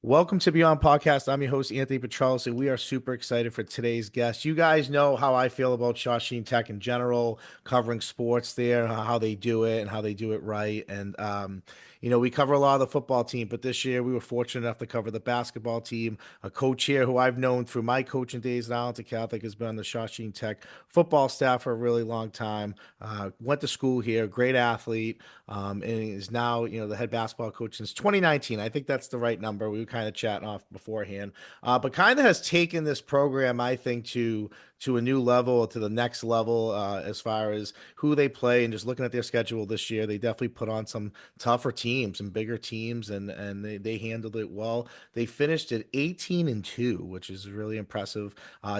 Welcome to Beyond Podcast. I'm your host, Anthony Petrellis, and we are super excited for today's guest. You guys know how I feel about Shawsheen Tech in general, covering sports there, how they do it and how they do it right. We cover a lot of the football team, but this year we were fortunate enough to cover the basketball team. A coach here who I've known through my coaching days at Arlington Catholic has been on the Shawsheen Tech football staff for a really long time. Went to school here, great athlete, and is now, the head basketball coach since 2019. I think that's the right number. We were kind of chatting off beforehand, but kind of has taken this program, I think, to a new level, to the next level, as far as who they play and just looking at their schedule this year. They definitely put on some tougher teams and bigger teams, and they handled it well. They finished at 18-2, which is really impressive.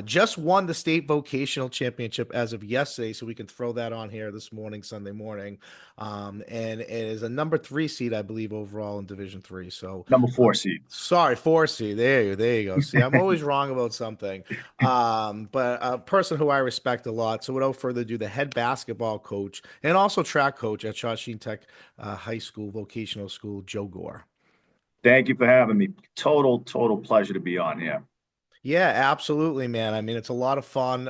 Just won the state vocational championship as of yesterday, so we can throw that on here this morning, Sunday morning. And it is a number three seed, I believe, overall in Division Three. So, Number four seed. sorry, four seed. There you go. See, I'm always wrong about something. But a person who I respect a lot. So, without further ado, the head basketball coach and also track coach at Shawsheen Tech High School Vocational School, Joe Gore. Thank you for having me. Total pleasure to be on here. Yeah, absolutely, man. I mean, it's a lot of fun.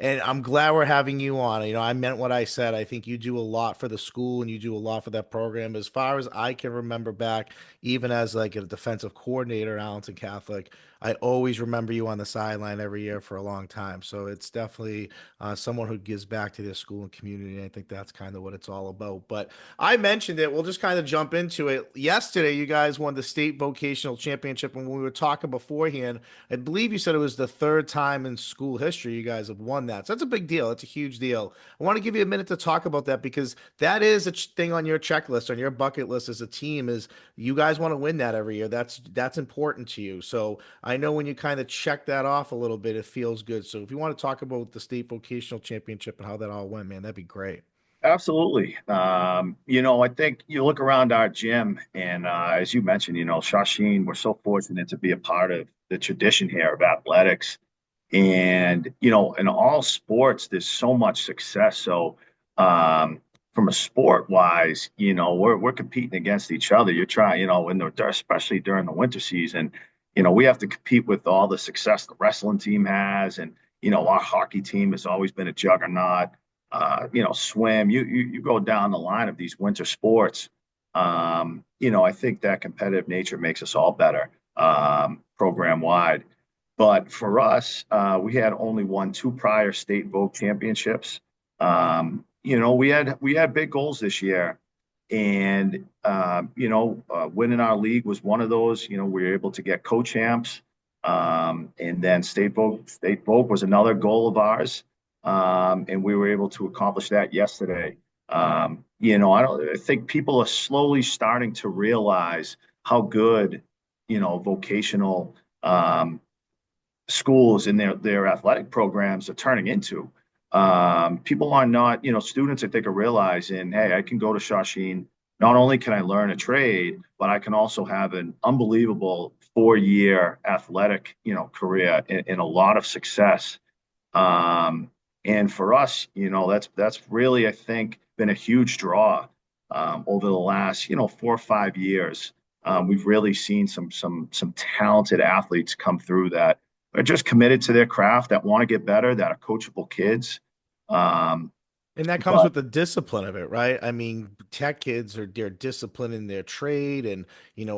And I'm glad we're having you on. I meant what I said. I think you do a lot for the school and you do a lot for that program. As far as I can remember back, even as like a defensive coordinator at Allenton Catholic, I always remember you on the sideline every year for a long time. So it's definitely someone who gives back to their school and community. And I think that's kind of what it's all about. But I mentioned it. We'll just kind of jump into it. Yesterday, you guys won the state vocational championship. And when we were talking beforehand, I believe you said it was the third time in school history you guys have won that. So that's a big deal. It's a huge deal. I want to give you a minute to talk about that because that is a thing on your checklist, on your bucket list as a team, is you guys want to win that every year. That's important to you. So I know when you kind of check that off a little bit, it feels good. So if you want to talk about the state vocational championship and how that all went, man, that'd be great. Absolutely. I think you look around our gym, and as you mentioned, Shawsheen, we're so fortunate to be a part of the tradition here of athletics. And, in all sports, there's so much success. So, from a sport wise, we're competing against each other. You're trying, especially during the winter season, we have to compete with all the success the wrestling team has. And, our hockey team has always been a juggernaut. Swim, you go down the line of these winter sports. I think that competitive nature makes us all better, program wide. But for us, we had only won two prior state vote championships. We had big goals this year, and winning our league was one of those. We were able to get co-champs, and then state vote was another goal of ours, and we were able to accomplish that yesterday. I think people are slowly starting to realize how good vocational schools and their athletic programs are turning into. People are not, students I think are realizing, hey, I can go to Shawsheen. Not only can I learn a trade, but I can also have an unbelievable 4-year athletic, career and a lot of success. And for us, that's really, I think, been a huge draw over the last, 4 or 5 years. We've really seen some talented athletes come through that are just committed to their craft, that want to get better, that are coachable kids. Um, And that comes but with the discipline of it, right? I mean, tech kids they're disciplined in their trade, and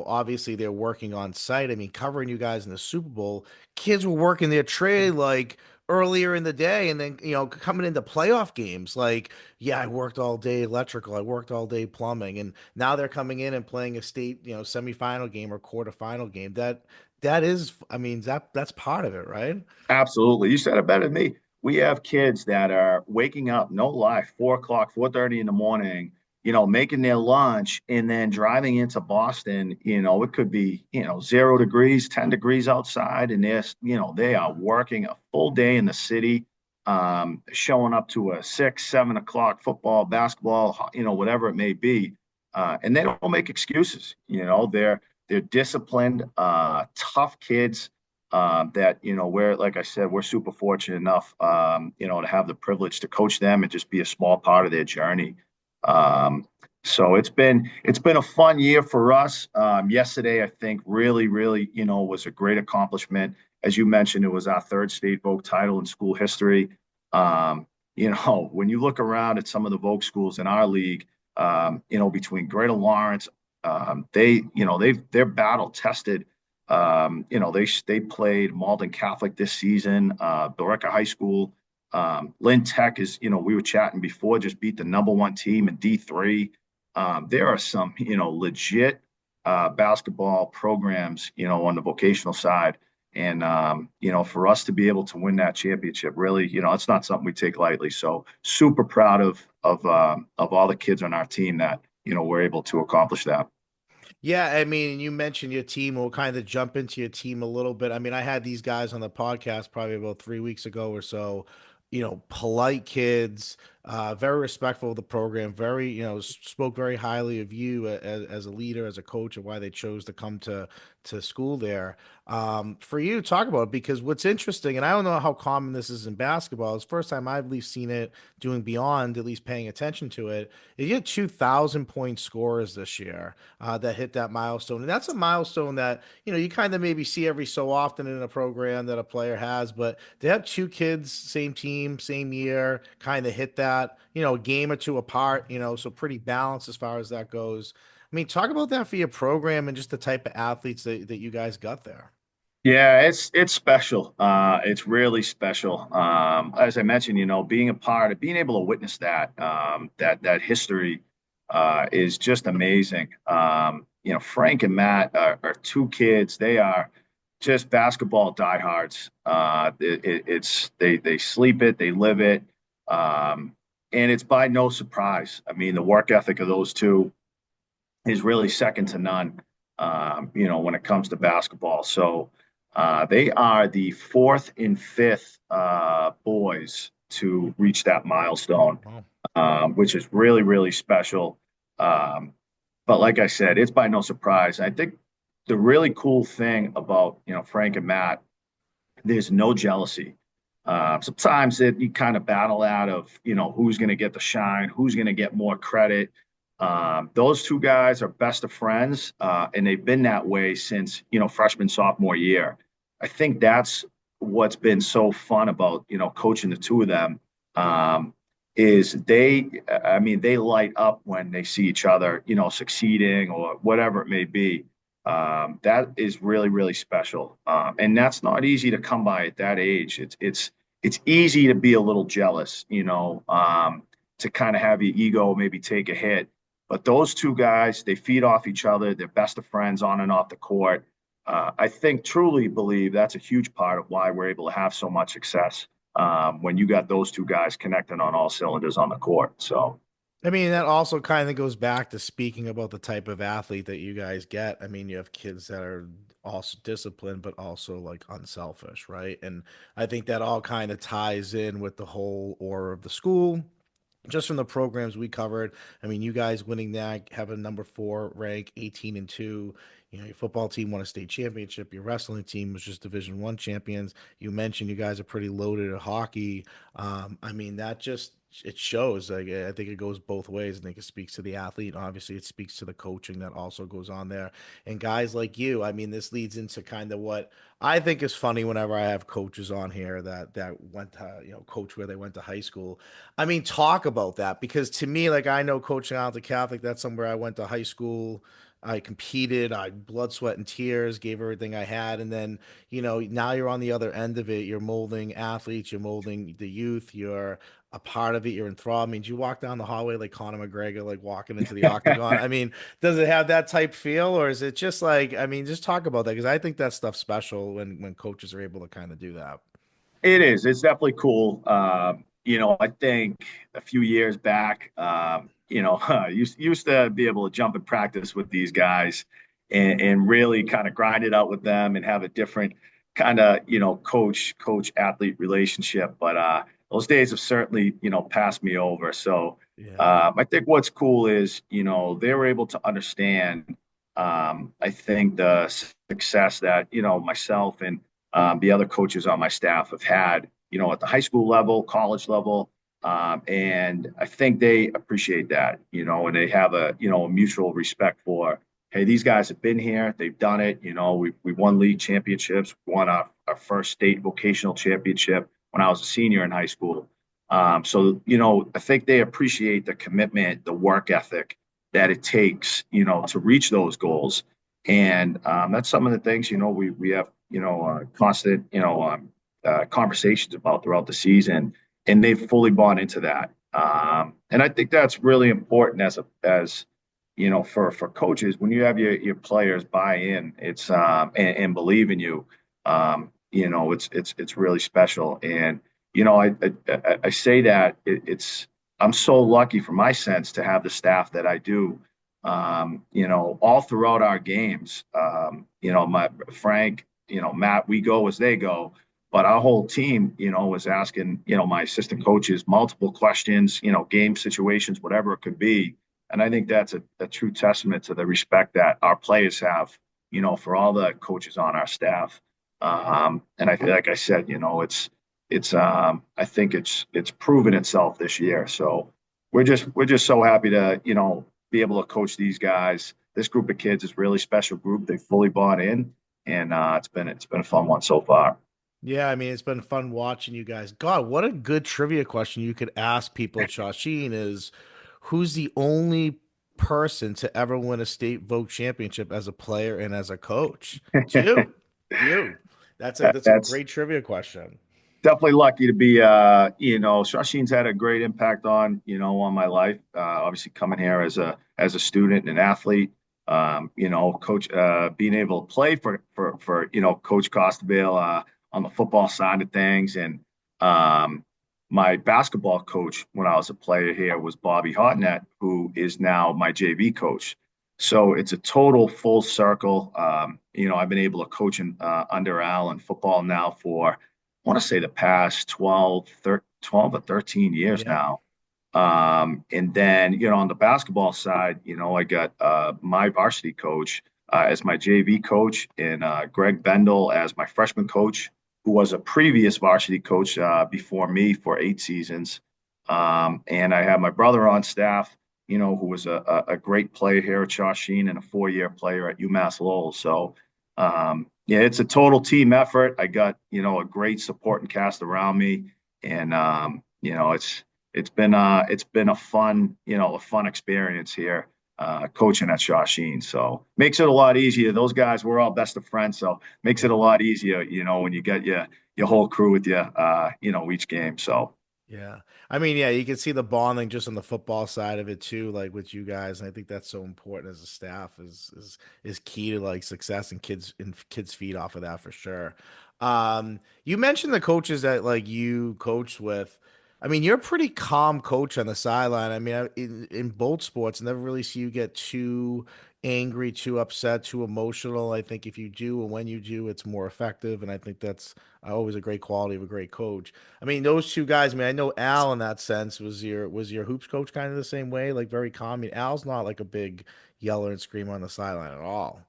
obviously they're working on site. I mean, covering you guys in the Super Bowl, kids were working their trade like earlier in the day, and then coming into playoff games, like, yeah, I worked all day electrical, I worked all day plumbing, and now they're coming in and playing a state, semifinal game or quarterfinal game. That is, I mean, that's part of it, right? absolutely, you said it better than me. We have kids that are waking up, no lie, 4 o'clock, 4:30 in the morning, making their lunch and then driving into Boston. It could be, 0 degrees, 10 degrees outside, and they are working a full day in the city, showing up to a 6, 7 o'clock football, basketball, whatever it may be. And they don't make excuses. They're disciplined, tough kids that we're, like I said, we're super fortunate enough to have the privilege to coach them and just be a small part of their journey. um, So it's been a fun year for us. Yesterday, I think really, was a great accomplishment. As you mentioned, it was our third state Vogue title in school history. Um, when you look around at some of the Vogue schools in our league, between Greater Lawrence, they're battle tested. They played Malden Catholic this season, Billerica High School. Lynn Tech is, we were chatting before, just beat the number one team in D3. There are some, legit basketball programs, on the vocational side. And, for us to be able to win that championship, really, it's not something we take lightly. So super proud of all the kids on our team that, we're able to accomplish that. Yeah, I mean, you mentioned your team. We'll kind of jump into your team a little bit. I mean, I had these guys on the podcast probably about 3 weeks ago or so. Polite kids, very respectful of the program, very, spoke very highly of you as a leader, as a coach, and why they chose to come to school there. For you, talk about it, because what's interesting, and I don't know how common this is in basketball. It's the first time I've at least seen it doing beyond, at least paying attention to it. You had 2,000 point scorers this year that hit that milestone. And that's a milestone that, you kind of maybe see every so often in a program that a player has. But to have two kids, same team, same year, kind of hit that, a game or two apart, so pretty balanced as far as that goes. I mean, talk about that for your program and just the type of athletes that you guys got there. Yeah, it's special. It's really special. As I mentioned, being a part of being able to witness that history is just amazing. Frank and Matt are two kids. They are just basketball diehards. They sleep it, they live it, and it's by no surprise. I mean, the work ethic of those two is really second to none. When it comes to basketball. So. They are the fourth and fifth boys to reach that milestone, Wow. which is really special. Um, but like I said, it's by no surprise. I think the really cool thing about Frank and Matt, there's no jealousy. Sometimes you kind of battle out of who's going to get the shine, who's going to get more credit. Those two guys are best of friends, and they've been that way since freshman sophomore year. I think that's what's been so fun about coaching the two of them. Is I mean, they light up when they see each other, succeeding or whatever it may be. That is really special, and that's not easy to come by at that age. It's easy to be a little jealous, to kind of have your ego maybe take a hit. But those two guys, they feed off each other. They're best of friends on and off the court. I think truly believe that's a huge part of why we're able to have so much success when you got those two guys connecting on all cylinders on the court. So. I mean, that also kind of goes back to speaking about the type of athlete that you guys get. I mean, you have kids that are also disciplined, but also like unselfish, right? And I think that all kind of ties in with the whole aura of the school, just from the programs we covered. I mean, you guys winning that, have a number four rank, 18-2. Your football team won a state championship. Your wrestling team was just Division 1 champions. You mentioned you guys are pretty loaded at hockey. I mean, that just it shows. Like, I think it goes both ways. I think it speaks to the athlete. Obviously, it speaks to the coaching that also goes on there. And guys like you, I mean, this leads into kind of what I think is funny whenever I have coaches on here that went to coach where they went to high school. I mean, talk about that, because to me, like, I know coaching out the Catholic, that's somewhere I went to high school. I competed, I blood, sweat, and tears, gave everything I had. And then, now you're on the other end of it. You're molding athletes, you're molding the youth, you're a part of it, you're enthralled. I mean, do you walk down the hallway like Conor McGregor, like walking into the octagon? I mean, does it have that type feel, or is it just like, I mean, just talk about that, because I think that stuff's special when coaches are able to kind of do that. It is. It's definitely cool. I think a few years back, used to be able to jump and practice with these guys and really kind of grind it out with them and have a different kind of, coach athlete relationship. But those days have certainly, passed me over. So Yeah. I think what's cool is, they were able to understand, I think the success that, myself and the other coaches on my staff have had, at the high school level, college level. And I think they appreciate that, and they have a mutual respect for, hey, these guys have been here, they've done it. We won league championships, won our first state vocational championship when I was a senior in high school. So I think they appreciate the commitment, the work ethic that it takes, to reach those goals. And that's some of the things, we have, constant, conversations about throughout the season, and they've fully bought into that. And I think that's really important for coaches when you have your players buy in, and believe in you. It's really special. And I say that I'm so lucky for my sense to have the staff that I do. All throughout our games. My Frank, Matt, we go as they go. But our whole team, was asking, my assistant coaches multiple questions, game situations, whatever it could be. And I think that's a true testament to the respect that our players have, for all the coaches on our staff. And I feel like I said, I think it's proven itself this year. So we're just so happy to, be able to coach these guys. This group of kids is a really special group. They fully bought in, and it's been a fun one so far. Yeah, I mean, it's been fun watching you guys. God, what a good trivia question you could ask people at Shawsheen is who's the only person to ever win a state vote championship as a player and as a coach? It's you. You. That's a That's great trivia question. definitely lucky to be Shawsheen's had a great impact on my life. Obviously coming here as a student and an athlete. Coach, being able to play for Coach Costabile on the football side of things. And my basketball coach when I was a player here was Bobby Hotnet, who is now my JV coach. So it's a total full circle. I've been able to coach under Al in football now for, I want to say, the past 12 or 13 years Yeah. now. And then, on the basketball side, I got my varsity coach as my JV coach, and Greg Bendel as my freshman coach, who was a previous varsity coach before me for 8 seasons. And I have my brother on staff, who was a great player here at Shawsheen and a 4-year player at UMass Lowell. So, yeah, it's a total team effort. I got, a great supporting cast around me, and it's been a fun experience here, coaching at Shawsheen. So makes it a lot easier. Those guys, we're all best of friends, so makes it a Yeah. lot easier, when you get your whole crew with you, each game. So Yeah. I mean, yeah, you can see the bonding just on the football side of it too, like with you guys. And I think that's so important as a staff is key to like success and kids feed off of that for sure. You mentioned the coaches that like you coached with. I mean, you're a pretty calm coach on the sideline. I mean, in both sports, I never really see you get too angry, too upset, too emotional. I think if you do and when you do, it's more effective. And I think that's always a great quality of a great coach. I mean, those two guys. I mean, I know Al in that sense was your hoops coach kind of the same way, like very calm. I mean, Al's not like a big yeller and screamer on the sideline at all.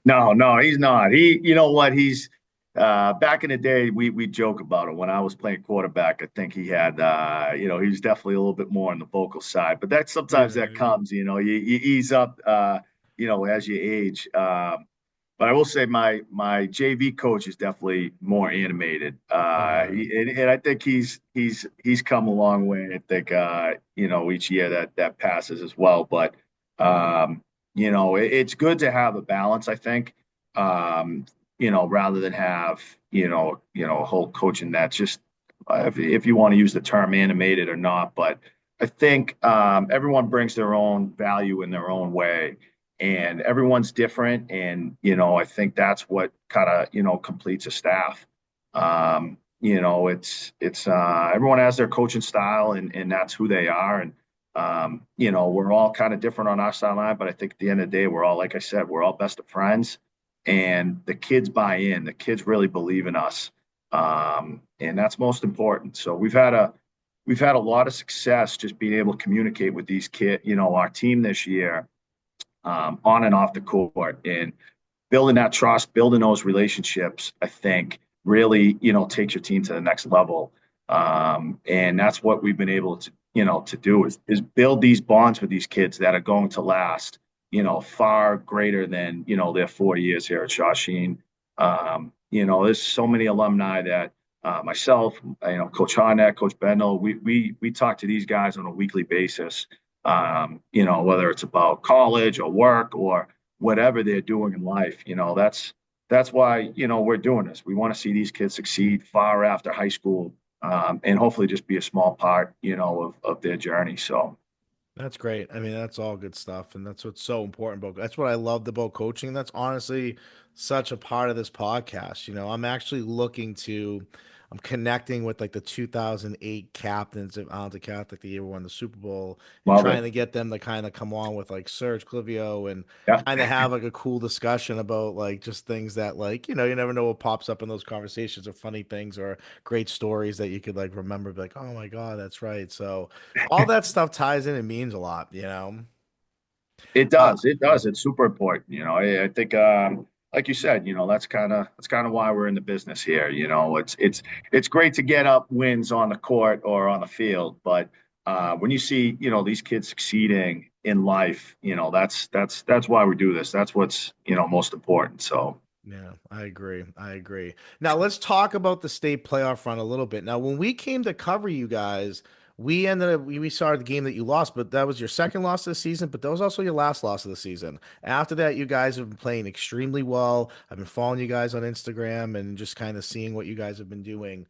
no, no, he's not. You know what? He's back in the day, we joke about it. When I was playing quarterback, I think he had, he was definitely a little bit more on the vocal side. But that sometimes that Yeah. comes, you ease up, as you age. But I will say my JV coach is definitely more animated, Oh yeah. and I think he's come a long way. I think each year that passes as well. But it's good to have a balance. I think, rather than have a whole coaching that's just, if you want to use the term animated or not. But I think everyone brings their own value in their own way, and everyone's different. And I think that's what kind of completes a staff. It's everyone has their coaching style, and that's who they are. And we're all kind of different on our sideline, but I think at the end of the day, we're all, like I said, we're all best of friends, and the kids buy in. The kids really believe in us, and that's most important. So we've had a lot of success just being able to communicate with these kids. Our team this year, on and off the court, and building that trust, building those relationships, I think really, takes your team to the next level. And that's what we've been able to, to do is build these bonds with these kids that are going to last, far greater than, their 4 years here at Shawsheen. There's so many alumni that myself, Coach Harnett, Coach Bendel, we talk to these guys on a weekly basis. Whether it's about college or work or whatever they're doing in life, that's why we're doing this. We want to see these kids succeed far after high school, and hopefully just be a small part, of their journey. So That's great. I mean, that's all good stuff, and that's what's so important about. That's what I loved about coaching. That's honestly such a part of this podcast. I'm actually I'm connecting with like the 2008 captains of Allentown Catholic, the year we won the Super Bowl, and love trying it. to get them to kind of come on with like Serge Clivio and Yeah. kind of have like a cool discussion about like just things that like you never know what pops up in those conversations or funny things or great stories that you could like remember, be like, oh my God, that's right. So all that stuff ties in and means a lot. It Uh, does. It does. It's super important. I think, like you said, that's kind of why we're in the business here. It's great to get up wins on the court or on the field, but when you see, these kids succeeding in life, that's why we do this. That's what's most important. So yeah, I agree. I agree. Now let's talk about the state playoff run a little bit. Now, when we came to cover you guys, we saw the game that you lost, but that was your second loss of the season, but that was also your last loss of the season. After that, you guys have been playing extremely well. I've been following you guys on Instagram and just kind of seeing what you guys have been doing.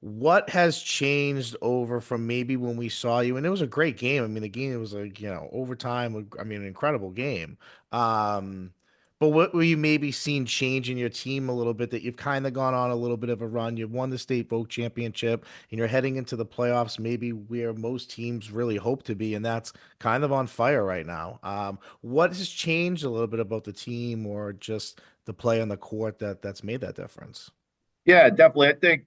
What has changed over from maybe when we saw you? And it was a great game. I mean, the game was like, overtime. I mean, an incredible game. Um, but what were you maybe seeing change in your team a little bit that you've kind of gone on a little bit of a run? You've won the state vote championship and you're heading into the playoffs, maybe where most teams really hope to be, and that's kind of on fire right now. What has changed a little bit about the team or just the play on the court that's made that difference? yeah, definitely. I think,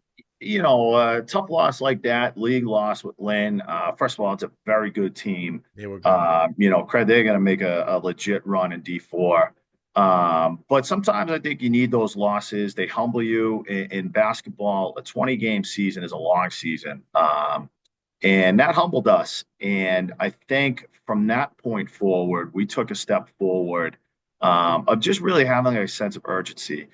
tough loss like that, league loss with Lynn. First of all, it's a very good team. They were good. Craig, they're going to make a legit run in D4. But sometimes I think you need those losses. They humble you in basketball. A 20 game season is a long season. And that humbled us. And I think from that point forward, we took a step forward of just really having a sense of urgency.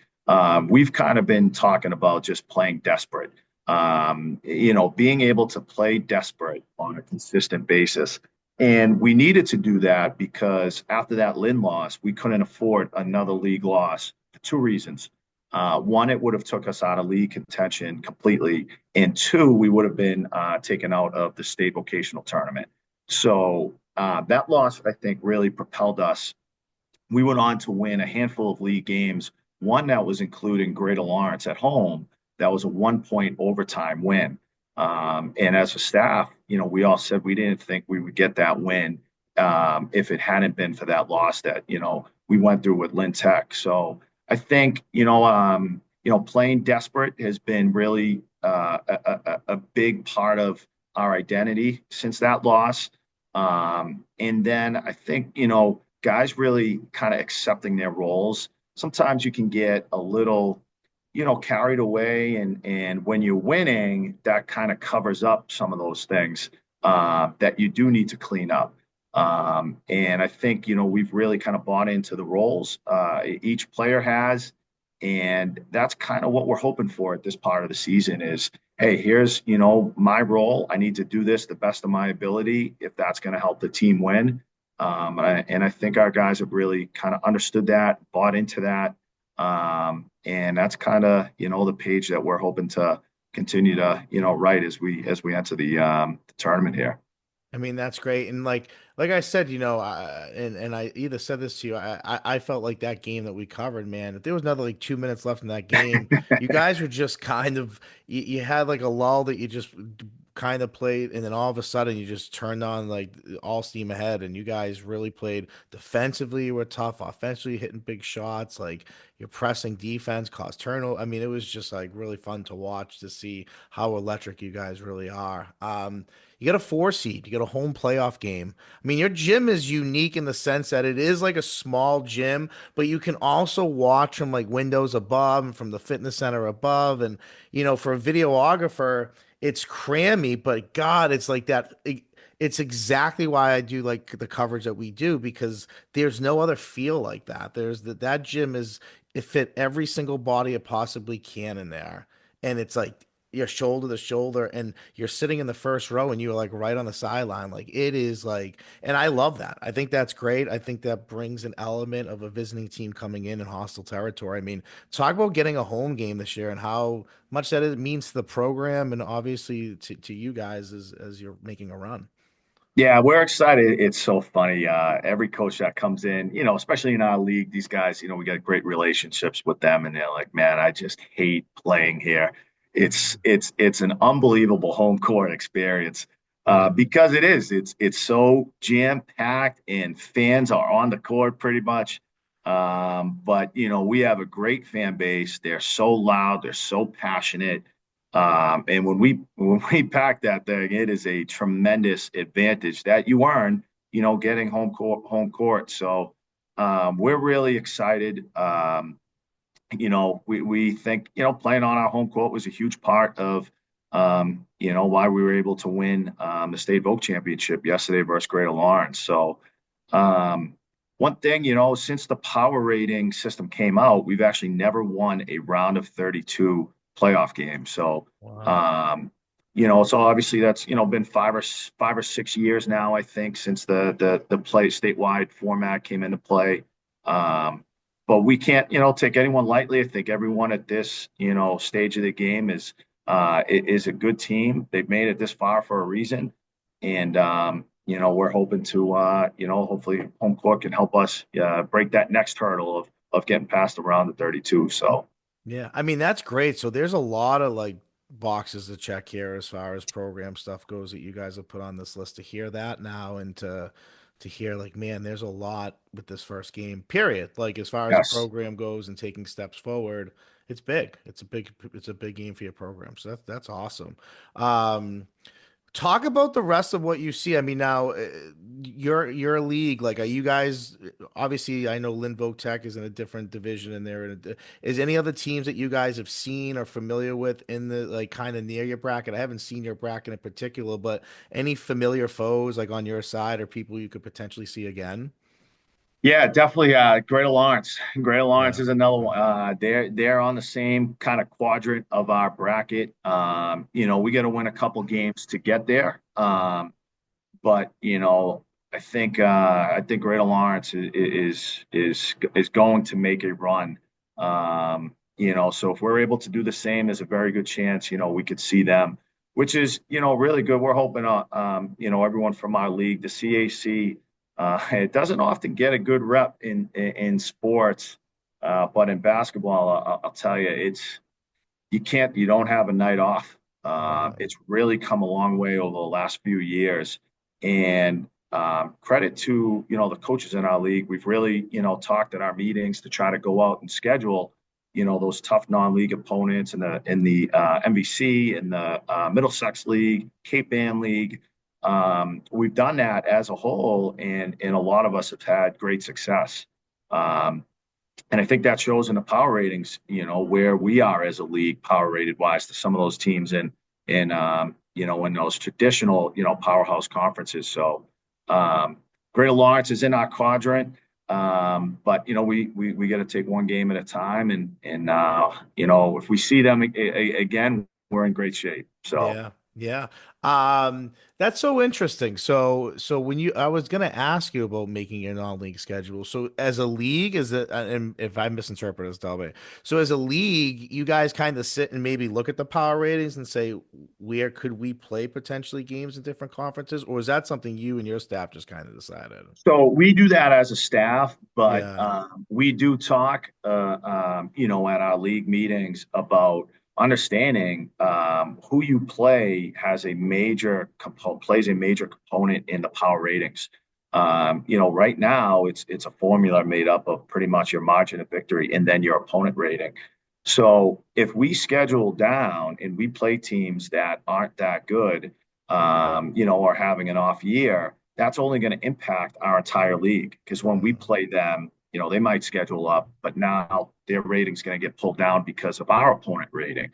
We've kind of been talking about just playing desperate, being able to play desperate on a consistent basis. And we needed to do that because after that Lynn loss, we couldn't afford another league loss for two reasons. One, it would have took us out of league contention completely, and two, we would have been taken out of the state vocational tournament. So that loss, I think, really propelled us. We went on to win a handful of league games. One that was including Greater Lawrence at home. That was a 1 point overtime win. And as a staff, we all said we didn't think we would get that win if it hadn't been for that loss that we went through with Lynn Tech. So I think playing desperate has been really a big part of our identity since that loss. And then I think guys really kind of accepting their roles. Sometimes you can get a little carried away, and when you're winning, that kind of covers up some of those things that you do need to clean up. And I think we've really kind of bought into the roles each player has, and that's kind of what we're hoping for at this part of the season is, hey, here's my role. I need to do this the best of my ability if that's going to help the team win. And I think our guys have really kind of understood that, bought into that. And that's kind of, the page that we're hoping to continue to, write as we enter the tournament here. I mean, that's great. And like I said, and I either said this to you, I felt like that game that we covered, man, if there was another like 2 minutes left in that game, you guys were just kind of you had like a lull that you just kind of played, and then all of a sudden you just turned on like all steam ahead, and you guys really played defensively. You were tough, offensively hitting big shots, like you're pressing defense, caused turnover. I mean, it was just like really fun to watch to see how electric you guys really are. You got a 4 seed, you got a home playoff game. I mean, your gym is unique in the sense that it is like a small gym, but you can also watch from like windows above and from the fitness center above. And, for a videographer, it's crammy, but God, it's like that. It's exactly why I do like the coverage that we do because there's no other feel like that. There's that gym is it fit every single body it possibly can in there, and it's like you're shoulder to shoulder, and you're sitting in the first row, and you're like right on the sideline. Like it is like, and I love that. I think that's great. I think that brings an element of a visiting team coming in hostile territory. I mean, talk about getting a home game this year and how much that it means to the program and obviously to you guys as you're making a run. Yeah, we're excited. It's so funny. Every coach that comes in, especially in our league, these guys, we got great relationships with them, and they're like, "Man, I just hate playing here. It's an unbelievable home court experience Yeah. because it is. It's so jam packed, and fans are on the court pretty much. But we have a great fan base. They're so loud. They're so passionate. And when we pack that thing, it is a tremendous advantage that you earn, getting home court. So we're really excited. We think, playing on our home court was a huge part of why we were able to win the state vote championship yesterday versus Greater Lawrence. So one thing, since the power rating system came out, we've actually never won a round of 32 playoff game. So, Wow. um, so obviously that's been 5 or 6 years now, I think, since the play statewide format came into play. But we can't take anyone lightly. I think everyone at this stage of the game is a good team. They've made it this far for a reason, and we're hoping to hopefully home court can help us break that next hurdle of getting past around the 32. So Yeah, I mean that's great. So there's a lot of like boxes to check here as far as program stuff goes that you guys have put on this list to hear that now and to hear like man, there's a lot with this first game. Period. Like as far as the yes. program goes and taking steps forward, it's big. It's a big game for your program. So that's awesome. Talk about the rest of what you see. I mean, now your league, like, are you guys? Obviously, I know Linvoke Tech is in a different division, and is any other teams that you guys have seen or familiar with in the like kind of near your bracket? I haven't seen your bracket in particular, but any familiar foes like on your side or people you could potentially see again? Yeah, definitely. Greater Lawrence. Greater Lawrence Yeah. is another one. They're on the same kind of quadrant of our bracket. We got to win a couple games to get there. But I think Greater Lawrence is going to make a run. So if we're able to do the same, there's a very good chance we could see them, which is really good. We're hoping everyone from our league, the CAC. It doesn't often get a good rep in sports, but in basketball, I'll tell you, you don't have a night off. Yeah. It's really come a long way over the last few years, and credit to the coaches in our league. We've really talked at our meetings to try to go out and schedule those tough non-league opponents in the MVC, in the Middlesex League, Cape Ann League. We've done that as a whole, and a lot of us have had great success. Um, and I think that shows in the power ratings, where we are as a league, power rated wise, to some of those teams in those traditional, powerhouse conferences. So, Greater Lawrence is in our quadrant, but we got to take one game at a time, and if we see them again, we're in great shape. So. Yeah, yeah. That's so interesting. So when I was gonna ask you about making your non-league schedule. So as a league, is it, and if I misinterpret this, tell me. So as a league, you guys kind of sit and maybe look at the power ratings and say, where could we play potentially games in different conferences, or is that something you and your staff just kind of decided? So we do that as a staff, but Yeah. we do talk, at our league meetings about understanding who you play plays a major component in the power ratings. Right now it's a formula made up of pretty much your margin of victory and then your opponent rating. So if we schedule down and we play teams that aren't that good, or having an off year, that's only going to impact our entire league because when we Mm, play them, they might schedule up, but now their rating's going to get pulled down because of our opponent rating.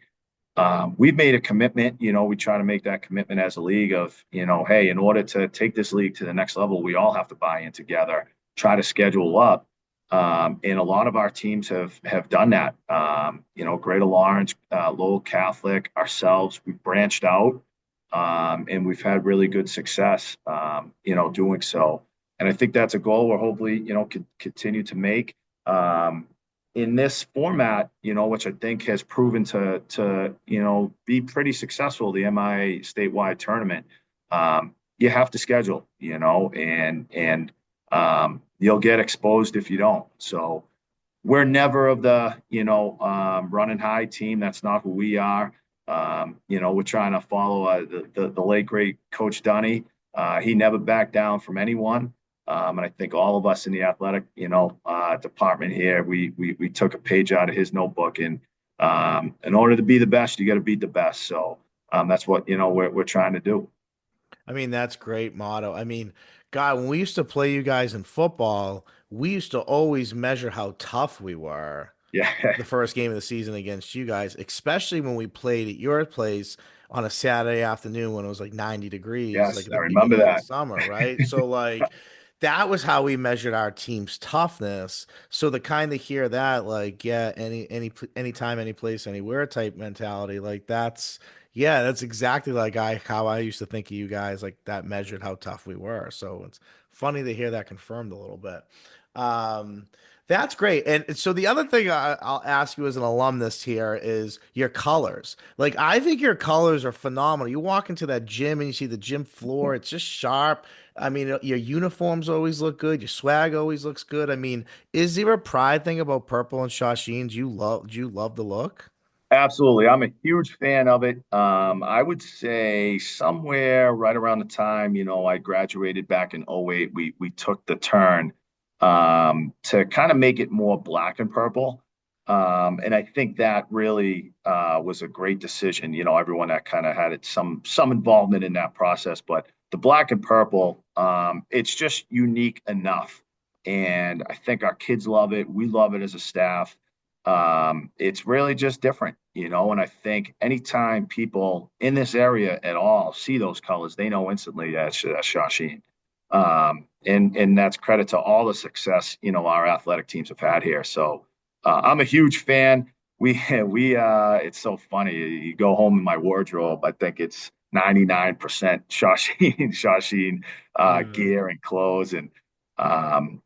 we've made a commitment. We try to make that commitment as a league of, hey, in order to take this league to the next level, we all have to buy in together, try to schedule up. And a lot of our teams have done that. Greater Lawrence, Lowell Catholic, ourselves, we've branched out, and we've had really good success, doing so. And I think that's a goal we're hopefully, could continue to make. In this format, which I think has proven to be pretty successful, the MI statewide tournament, you have to schedule, and you'll get exposed if you don't. So we're never of the, run and hide team. That's not who we are. We're trying to follow the late great Coach Dunny. He never backed down from anyone. And I think all of us in the athletic, department here, we took a page out of his notebook. And in order to be the best, you got to beat the best. So that's what we're trying to do. I mean, that's great motto. I mean, God, when we used to play you guys in football, we used to always measure how tough we were Yeah. the first game of the season against you guys, especially when we played at your place on a Saturday afternoon when it was like 90 degrees, like Yes, at I the remember beginning of the that. summer, right? So like that was how we measured our team's toughness. So to kind of hear that, like, yeah, anytime, any place, anywhere type mentality, like that's exactly like how I used to think of you guys, like that measured how tough we were. So it's funny to hear that confirmed a little bit. Um, that's great. And so the other thing I'll ask you as an alumnus here is your colors. Like I think your colors are phenomenal. You walk into that gym and you see the gym floor, it's just sharp. I mean, your uniforms always look good. Your swag always looks good. I mean, is there a pride thing about purple and Shawsheen? Do you love the look? Absolutely. I'm a huge fan of it. I would say somewhere right around the time, I graduated back in '08, we took the turn to kind of make it more black and purple. And I think that really was a great decision. Everyone that kind of had some involvement in that process, but the black and purple, it's just unique enough. And I think our kids love it. We love it as a staff. It's really just different, and I think anytime people in this area at all see those colors, they know instantly that's Shawsheen. And that's credit to all the success, our athletic teams have had here. So I'm a huge fan. It's so funny. You go home in my wardrobe, I think it's 99% Shawsheen, Shawsheen Yeah. gear and clothes. And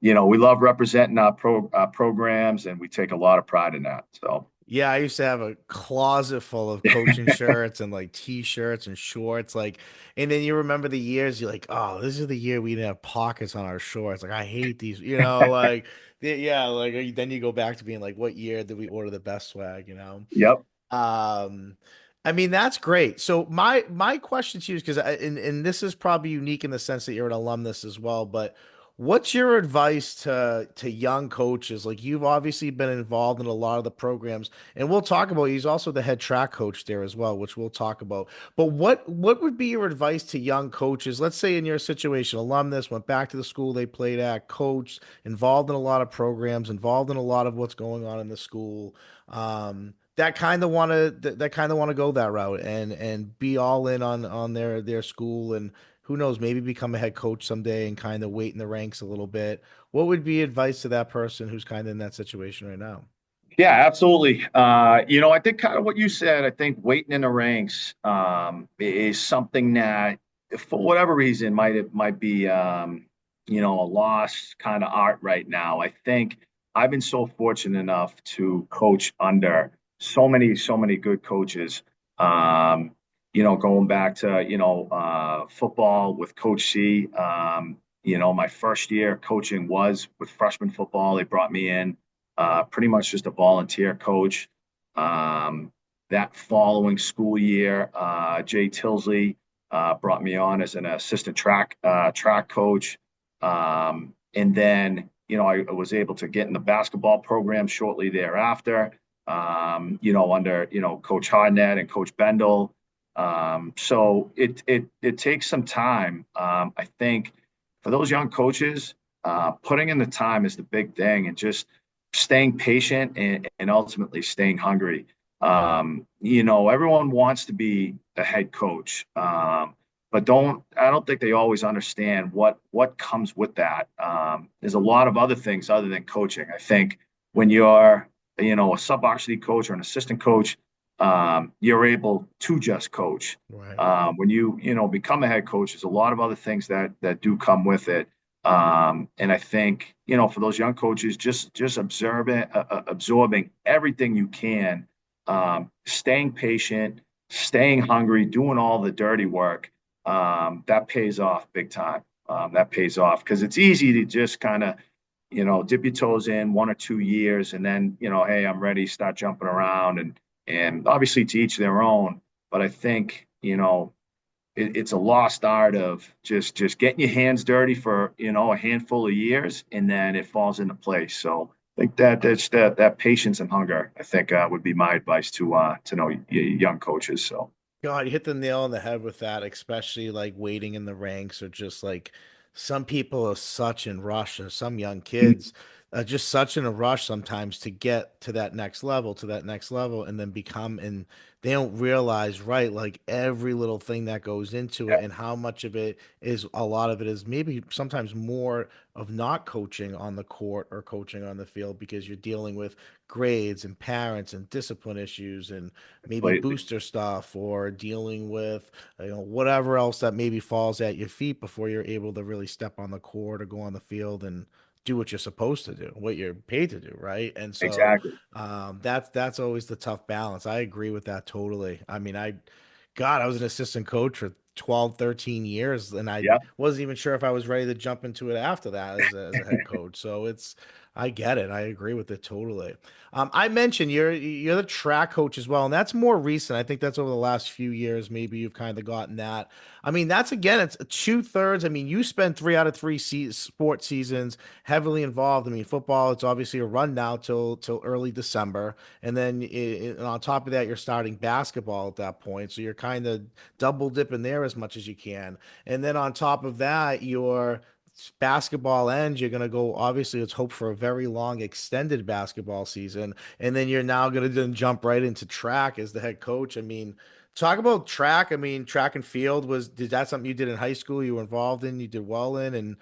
we love representing our programs, and we take a lot of pride in that. So, Yeah, I used to have a closet full of coaching shirts and like t-shirts and shorts. Like, and then you remember the years you're like, oh, this is the year we didn't have pockets on our shorts. Like, I hate these, like, yeah, like then you go back to being like, what year did we order the best swag? yep. Um, I mean, that's great. So my question to you is because and this is probably unique in the sense that you're an alumnus as well, but what's your advice to young coaches? Like you've obviously been involved in a lot of the programs, and we'll talk about he's also the head track coach there as well, which we'll talk about. But what would be your advice to young coaches? Let's say in your situation, alumnus went back to the school they played at, coached, involved in a lot of programs, involved in a lot of what's going on in the school. That kind of want to go that route and be all in on their school and who knows, maybe become a head coach someday and kind of wait in the ranks a little bit. What would be advice to that person who's kind of in that situation right now? Yeah, absolutely. I think kind of what you said. I think waiting in the ranks is something that, for whatever reason, might be a lost kind of art right now. I think I've been so fortunate enough to coach under so many good coaches. Going back to football with Coach C. My first year coaching was with freshman football. They brought me in pretty much just a volunteer coach. Um, that following school year, Jay Tilsley brought me on as an assistant track coach. And then, I was able to get in the basketball program shortly thereafter, under, Coach Hardnett and Coach Bendel. So it takes some time. I think for those young coaches, putting in the time is the big thing, and just staying patient and ultimately staying hungry. Everyone wants to be a head coach, but I don't think they always understand what comes with that. There's a lot of other things other than coaching. I think when you're, a sub-varsity coach or an assistant coach, you're able to just coach. Right. When become a head coach, there's a lot of other things that do come with it. And I think, for those young coaches, just absorbing everything you can, staying patient, staying hungry, doing all the dirty work, that pays off big time. That pays off because it's easy to just kind of, dip your toes in 1 or 2 years and then, hey, I'm ready, start jumping around and obviously to each their own. But I think, it's a lost art of just getting your hands dirty for a handful of years, and then it falls into place. So I think that patience and hunger, I think, would be my advice to know young coaches. So God, you hit the nail on the head with that, especially like waiting in the ranks or just like some people are such in rush and some young kids are just such in a rush sometimes to get to that next level, to that next level, and then become and they don't realize, right, like every little thing that goes into yeah, it and how much of it is a lot of it is maybe sometimes more of not coaching on the court or coaching on the field because you're dealing with grades and parents and discipline issues and maybe completely. booster stuff or dealing with whatever else that maybe falls at your feet before you're able to really step on the court or go on the field and do what you're supposed to do, what you're paid to do, right? And so Exactly. that's always the tough balance. I agree with that totally. I mean, God, I was an assistant coach for 12, 13 years, and I Yeah. wasn't even sure if I was ready to jump into it after that as a head coach. So I get it. I agree with it totally. I mentioned you're the track coach as well, and that's more recent. I think that's over the last few years. Maybe you've kind of gotten that. I mean, that's again, it's 2/3. I mean, you spend 3 out of 3 sport seasons heavily involved. I mean, football, it's obviously a run now till early December, and then on top of that, you're starting basketball at that point. So you're kind of double dipping there as much as you can, and then on top of that, you're basketball ends, you're going to go, obviously, let's hope for a very long, extended basketball season. And then you're now going to then jump right into track as the head coach. I mean, talk about track. I mean, track and field did that something you did in high school, you were involved in, you did well in? And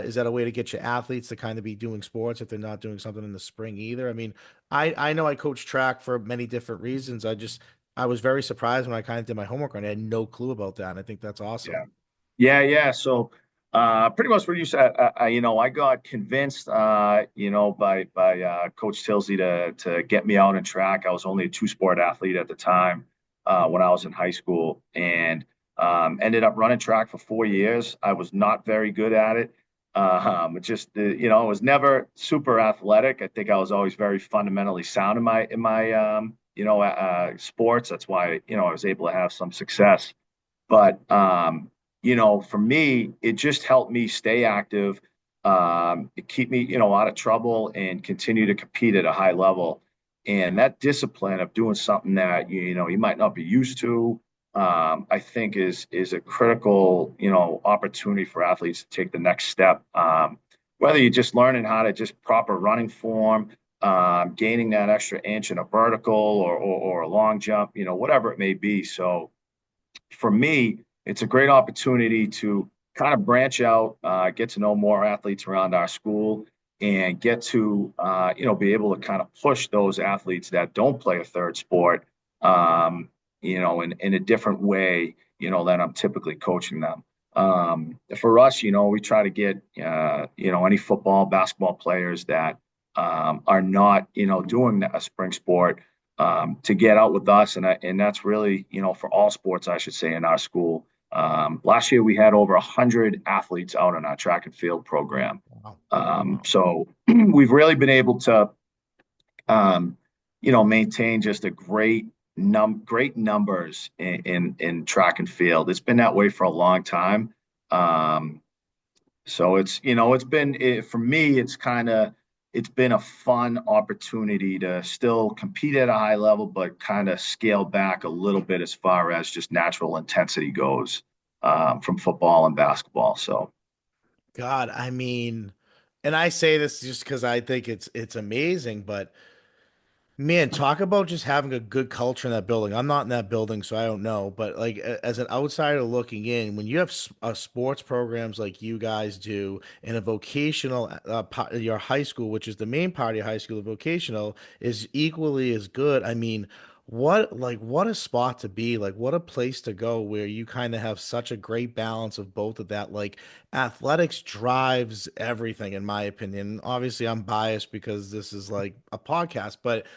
is that a way to get your athletes to kind of be doing sports if they're not doing something in the spring either? I mean, I know I coach track for many different reasons. I was very surprised when I kind of did my homework on it. I had no clue about that. And I think that's awesome. Yeah. Yeah, yeah. So, pretty much what you said. I got convinced, by Coach Tilsey to get me out in track. I was only a two-sport athlete at the time, when I was in high school, and ended up running track for 4 years. I was not very good at it. I was never super athletic. I think I was always very fundamentally sound in my sports. That's why I was able to have some success. But for me, it just helped me stay active, keep me, out of trouble and continue to compete at a high level. And that discipline of doing something that you might not be used to, I think is a critical, opportunity for athletes to take the next step. Whether you're just learning how to just proper running form, gaining that extra inch in a vertical or a long jump, whatever it may be. So for me, it's a great opportunity to kind of branch out, get to know more athletes around our school, and get to be able to kind of push those athletes that don't play a third sport, in a different way, than I'm typically coaching them. For us, we try to get any football, basketball players that are not doing a spring sport, to get out with us, and that's really for all sports, I should say, in our school. Last year we had over 100 athletes out in our track and field program. Wow. Wow. So we've really been able to maintain just a great numbers in track and field. It's been that way for a long time. So it's been for me, it's been a fun opportunity to still compete at a high level, but kind of scale back a little bit as far as just natural intensity goes, from football and basketball. So God, I mean, and I say this just because I think it's amazing, but Man, talk about just having a good culture in that building. I'm not in that building, so I don't know. But like as an outsider looking in, when you have sports programs like you guys do, and a vocational, your high school, which is the main part of your high school, the vocational is equally as good. I mean, what a spot to be, like what a place to go where you kind of have such a great balance of both of that. Like athletics drives everything, in my opinion. Obviously, I'm biased because this is like a podcast, but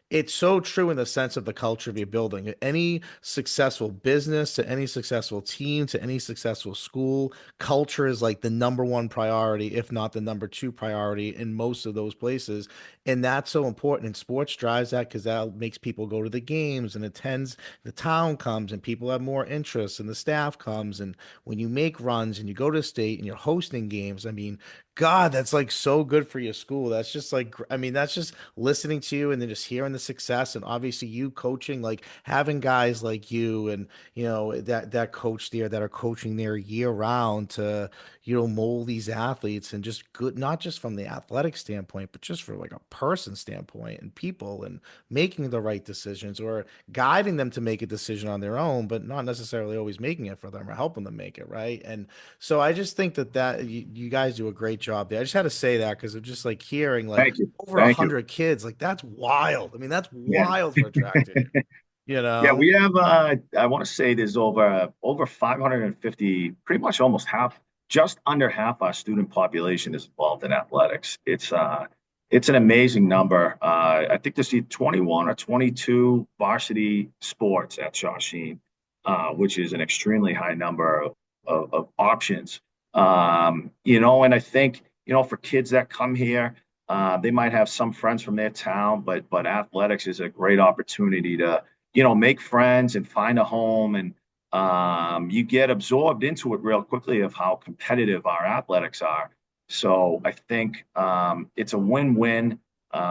it's so true in the sense of the culture of your building. Any successful business to any successful team to any successful school, culture is like the number one priority, if not the number two priority in most of those places. And that's so important. And sports drives that because that makes people go to the games and attends, the town comes and people have more interest and the staff comes. And when you make runs and you go to state and you're hosting games, I mean, God, that's like so good for your school. That's just like, I mean, that's just listening to you and then just hearing the success and obviously you coaching, like having guys like you and that coach there that are coaching there year round to mold these athletes and just good, not just from the athletic standpoint, but just for like a person standpoint and people and making the right decisions or guiding them to make a decision on their own, but not necessarily always making it for them or helping them make it right. And so I just think that you guys do a great job there. I just had to say that because of just like hearing like Thank you. over a Thank you. hundred kids, like that's wild. I mean, that's Yeah. wild for a track team, you Yeah, know? we have I want to say there's over 550, pretty much almost half, just under half our student population is involved in athletics. It's an amazing number. I think there's 21 or 22 varsity sports at Shawsheen, which is an extremely high number of options. And I think, for kids that come here, they might have some friends from their town, but athletics is a great opportunity to make friends and find a home. And you get absorbed into it real quickly of how competitive our athletics are. So I think it's a win-win.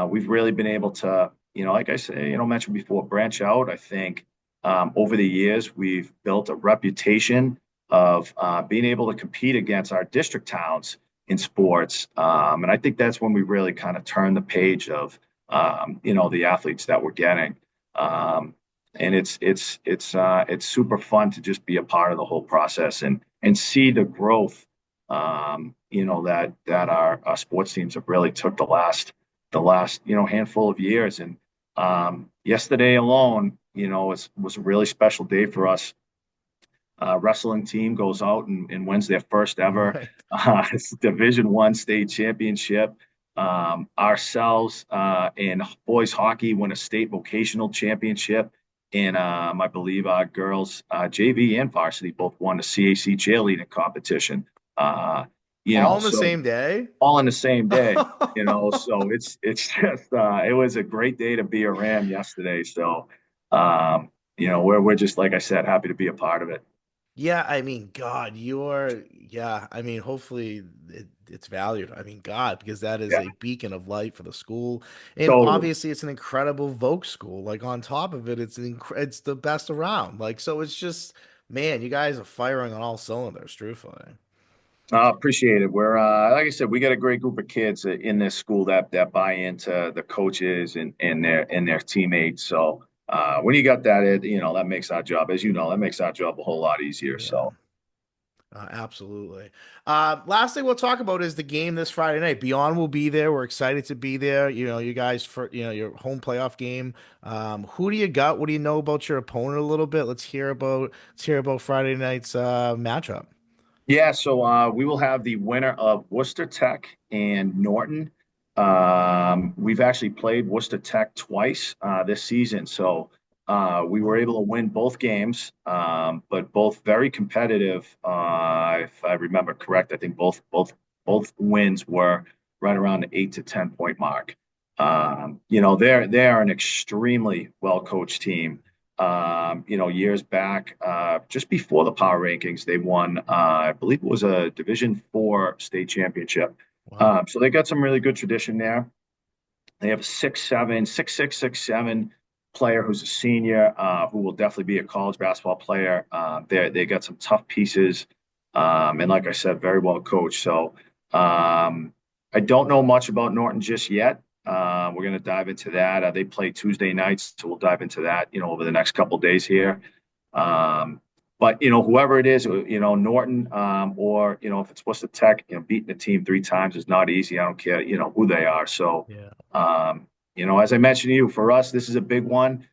We've really been able to, like I say, mentioned before, branch out. I think over the years, we've built a reputation of being able to compete against our district towns in sports. And I think that's when we really kind of turn the page of, the athletes that we're getting. Um, and it's super fun to just be a part of the whole process and see the growth that our sports teams have really took the last handful of years. And yesterday alone, was a really special day for us. Wrestling team goes out and wins their first ever Right. Division I state championship. Ourselves in boys hockey win a state vocational championship. And I believe our girls JV and varsity both won the CAC cheerleading competition. Uh, All on the so same day? all in the same day. So it's just it was a great day to be a Ram yesterday. So we're just, like I said, happy to be a part of it. Yeah, I mean, God, yeah, I mean, hopefully it's valued. I mean, God, because that is Yeah, a beacon of light for the school. And totally. obviously it's an incredible Voc school. Like on top of it, it's the best around. Like, so it's just, man, you guys are firing on all cylinders, truthfully. Appreciate it. We're like I said, we got a great group of kids in this school that buy into the coaches and their teammates. So when you got that, that makes our job, as you know, that makes our job a whole lot easier. Yeah. So Absolutely. Last thing we'll talk about is the game this Friday night. Beyond will be there. We're excited to be there. You guys for your home playoff game. Who do you got? What do you know about your opponent a little bit? Let's hear about Friday night's matchup. yeah, so we will have the winner of Worcester Tech and Norton. We've actually played Worcester Tech twice this season, so we were Wow. able to win both games, but both very competitive. If I remember correct, I think both wins were right around the 8 to 10 point mark. They are an extremely well coached team. Years back, just before the power rankings, they won, I believe it was a Division IV state championship. Wow. So they got some really good tradition there. They have a 6'7", 6'6", 6'7" player who's a senior, who will definitely be a college basketball player. They got some tough pieces, and like I said, very well coached. So I don't know much about Norton just yet. We're going to dive into that. They play Tuesday nights, so we'll dive into that, over the next couple of days here. Um, but whoever it is, Norton, or if it's Worcester Tech, beating the team 3 times is not easy. I don't care, who they are. So, Yeah. as I mentioned to you, for us, this is a big one.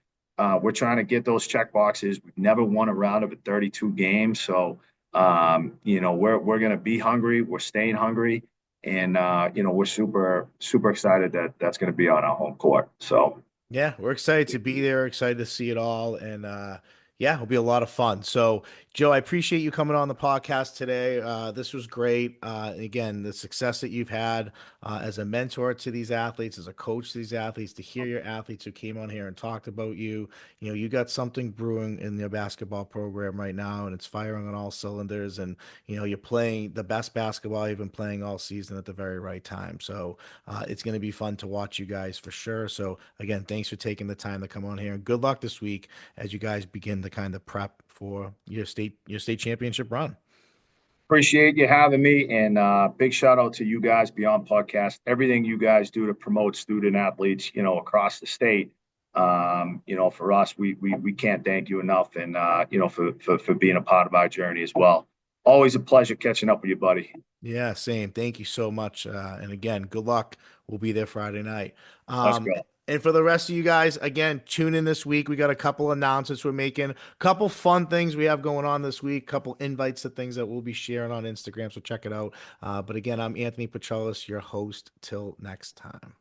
We're trying to get those check boxes. We've never won a round of a 32 games, so we're going to be hungry. We're staying hungry, and we're super excited that that's going to be on our home court. So Yeah, we're excited to be there, excited to see it all, and yeah, it'll be a lot of fun. So, Joe, I appreciate you coming on the podcast today. This was great. Again, the success that you've had as a mentor to these athletes, as a coach to these athletes, to hear your athletes who came on here and talked about you. You got something brewing in your basketball program right now, and it's firing on all cylinders. And you're playing the best basketball you've been playing all season at the very right time. So, it's going to be fun to watch you guys for sure. So again, thanks for taking the time to come on here, and good luck this week as you guys begin the kind of prep for your state championship run. appreciate you having me, and big shout out to you guys beyond podcast. Everything you guys do to promote student athletes, across the state. For us, we can't thank you enough, and for being a part of our journey as well. Always a pleasure catching up with you, buddy. Yeah, same. Thank you so much. And again, good luck. We'll be there Friday night. Let's Um, go. and for the rest of you guys, again, tune in this week. We got a couple announcements we're making, a couple fun things we have going on this week, couple invites to things that we'll be sharing on Instagram. So check it out. But again, I'm Anthony Petrellis, your host. Till next time.